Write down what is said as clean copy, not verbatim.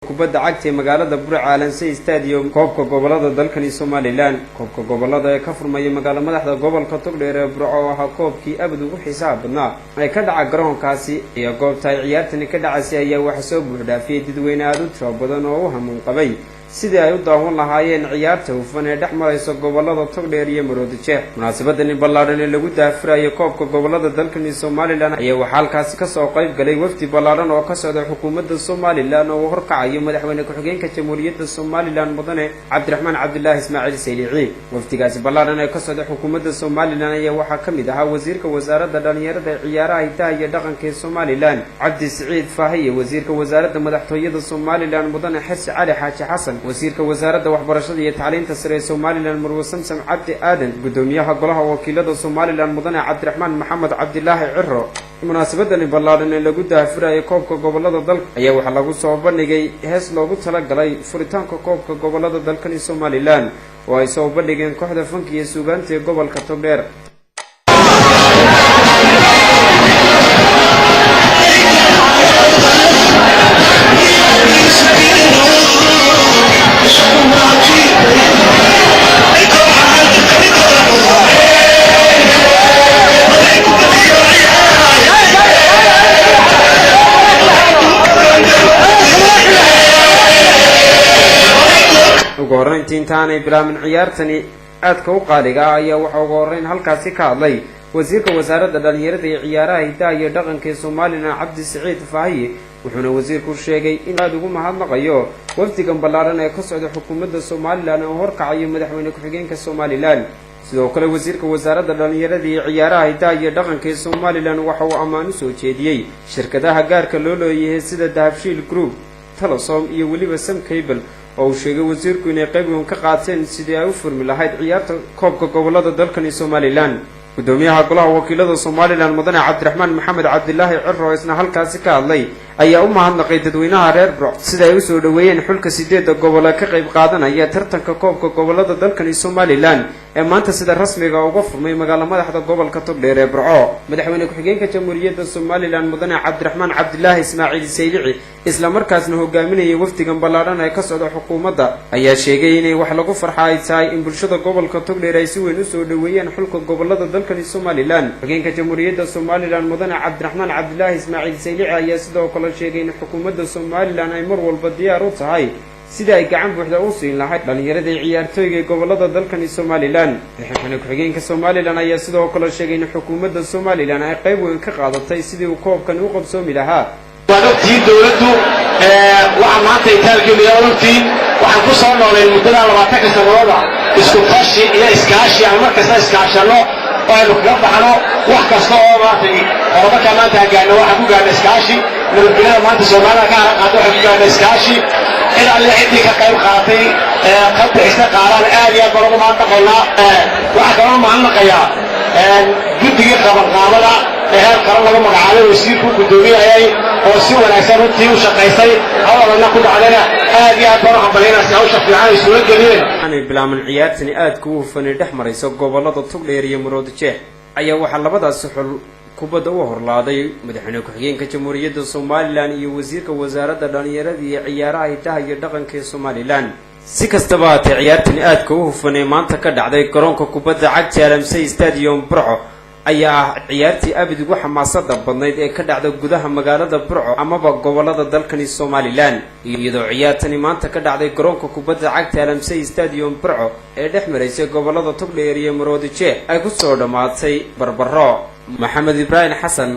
kubadda cagta ee magaalada Burcaalanse Stadium koobka gobolada dalkani Somaliland koobka gobolada ee ka furmaya magaalada madaxda gobolka Togdheer ee Burco waxa koobkii abad ugu xisaab badnaa ay ka dhacay garoonkaasi iyo goobta ay ciyaartani ka dhacaysay ayaa waxa soo buuxdhaafiyay dadweyne aad u tiro badan oo u hamuun qabay sidii ay u daawan lahaayeen ciyaarta hufan ee dhex maraysa gobolada Togdheer iyo Maroodijeex munaasabadani ballaaran ee lagu daafurayo koobka gobolada dalkani Somaliland ayaa waxa halkaas ka soo qayb galay wafdi ballaaran oo ka socda xukuumadda Somaliland oo horkacaya madaxweyne ku-xigeenka Jamhuuriyadda Somaliland mudane Cabdiraxmaan Cabdullaahi Ismaaciil Saylici wafdigaasi ballaaran ee ka socda xukuumadda Somaliland ayaa waxa kamid ahaa wasiirka wasaaradda dhalinyarada ee ciyaaraha hidaha iyo dhaqanka ee Somaliland Cabdi Siciid Faahiye wasiirka wasaaradda madaxtooyada Somaliland mudane Xasan Cali Xaaji Xasan wasiirka wasaaradda waxbarashada iyo tacliinta sare ee Somaliland Marwo Samsam Cabdi Aadan gudoomiyaha golaha wakiilada Somaliland mudane Cabdiraxmaan Maxamed Cabdilaahi Cirro munaasabadani ballaaran ee lagu daafurayo koobka gobolada dalka ayaa waxa lagu soo bandhigay hees loogu talagalay furitaanka koobka gobolada dalkani Somaliland oo ay soo bandhigeen kooxda fanka iyo suugaanta ee gobolka Togdheer ugu horeyntii intaanay bilaabin ciyaartani aadka u qaaliga ah ayaa waxa ugu horeyn halkaasi ka hadlay wasiirka wasaaradda dhalinyarada iyo ciyaaraha hidaha iyo dhaqanka ee Somaliland Cabdi Siciid Faahiye wuxuuna wasiirku sheegay in aad ugu mahadnaqayo wafdigan ballaaran ee ka socda xukuumadda Somaliland oo horkacayo madaxweyne ku-xigeenka Somaliland sidoo kale wasiirka wasaaradda dhalinyarada iyo ciyaaraha hidaha iyo dhaqanka ee Somaliland waxa uu ammaan u soo jeediyay shirkadaha gaarka loo leeyahay sida Dahabshiil Group Telesom iyo waliba Sam Cable oo sheegay wasiirku inay qayb weyn ka qaateen sidii ay u furmi lahayd ciyaarta koobka gobolada dalkani Somaliland gudoomiyaha golaha wakiilada Somaliland mudane Cabdiraxmaan Maxamed Cabdilaahi Cirro isna halkaasi ka hadlay ayaa u mahadnaqay dadweynaha reer Burco sida ay u soo dhaweeyeen xulka 8 gobol ee ka qayb qaadanaya tartanka koobka gobolada dalkani Somaliland ee maanta sida rasmiga uga furmay magaalada madaxda gobolka Togdheer ee Burco madaxweyne ku-xigeenka Jamhuuriyadda Somaliland mudane Cabdiraxmaan Cabdullaahi Ismaaciil Saylici isla markaasna hogaaminayay wafdigan ballaaran ee ka socda xukuumadda ayaa sheegay inay wax lagu farxay tahay in bulshada gobolka Togdheer ay si weyn u soo dhaweeyeen xulka gobolada dalkani Somaliland ku-xigeenka Jamhuuriyadda Somaliland mudane Cabdiraxmaan Cabdullaahi Ismaaciil Saylici ayaa sidoo kale sheegay in xukuumadda Somaliland ay mar walba diyaar u tahay sida ay gacan buuxda u siin lahayd dhalinyarada ciyaartooyga gobolada dalkani Somaliland madaxweyne ku-xigeenka Somaliland ayaa sidoo kale sheegay in xukuumadda Somaliland ay qayb weyn ka qaadatay sidii uu koobkan u qabsoomi lahaa wadagtii dawladdu waxa maanta itaalkii waxaan ku soo noolay muddada 20 sanadooda isku tashi iyo iskaashi aan markasta iskaashano oo aynu kaga baxno wax kasta oo maanta horumarka maanta gaarno waxaan ku gaarnay iskaashi nabadgelyada maanta Soomaaliya ka qaado waxaan ku gaarnay iskaashi in alle cidii ka qayb qaadatay qaybta qaaran aad iyo aad ugu mahadnaqaynaa waxa kaloo mahadnaqayaa guddiga qabanqaabada heer qaran lagu magacaabay wasiirku gudoomiyay oo si wanaagsan runtii u shaqaysay hawlana ku dhacdayna aad iyo aad baan hambalyeynaa si hawsha fiican ay soo geliyeen aanay bilaabin ciyaartani aad ku hufan dhex maraysa gobolada Togdheer iyo Maroodijeex ayaa waxa labadaas xul kubadda u horlaaday madaxweyne ku-xigeenka Jamhuuriyadda Somaliland iyo wasiirka wasaaradda dhalinyarada iyo ciyaaraha hidaha iyo dhaqanka ee Somaliland si kastaba ha ciyaartani aad ku hufan ee maanta ka dhacday garoonka kubadda cagta Burcaalanse Stadium Burco ayaa ciyaartii abad ugu xamaasada badnayd ee ka dhacday gudaha magaalada Burco amaba gobolada dalkani Somaliland iyadoo ciyaartani maanta ka dhacday garoonka kubadda cagta Burcaalanse Stadium Burco ee dhex maraysa gobolada Togdheer iyo Maroodijeex ay ku soo dhamaatay barbaro Maxamed Ibrahim Xasan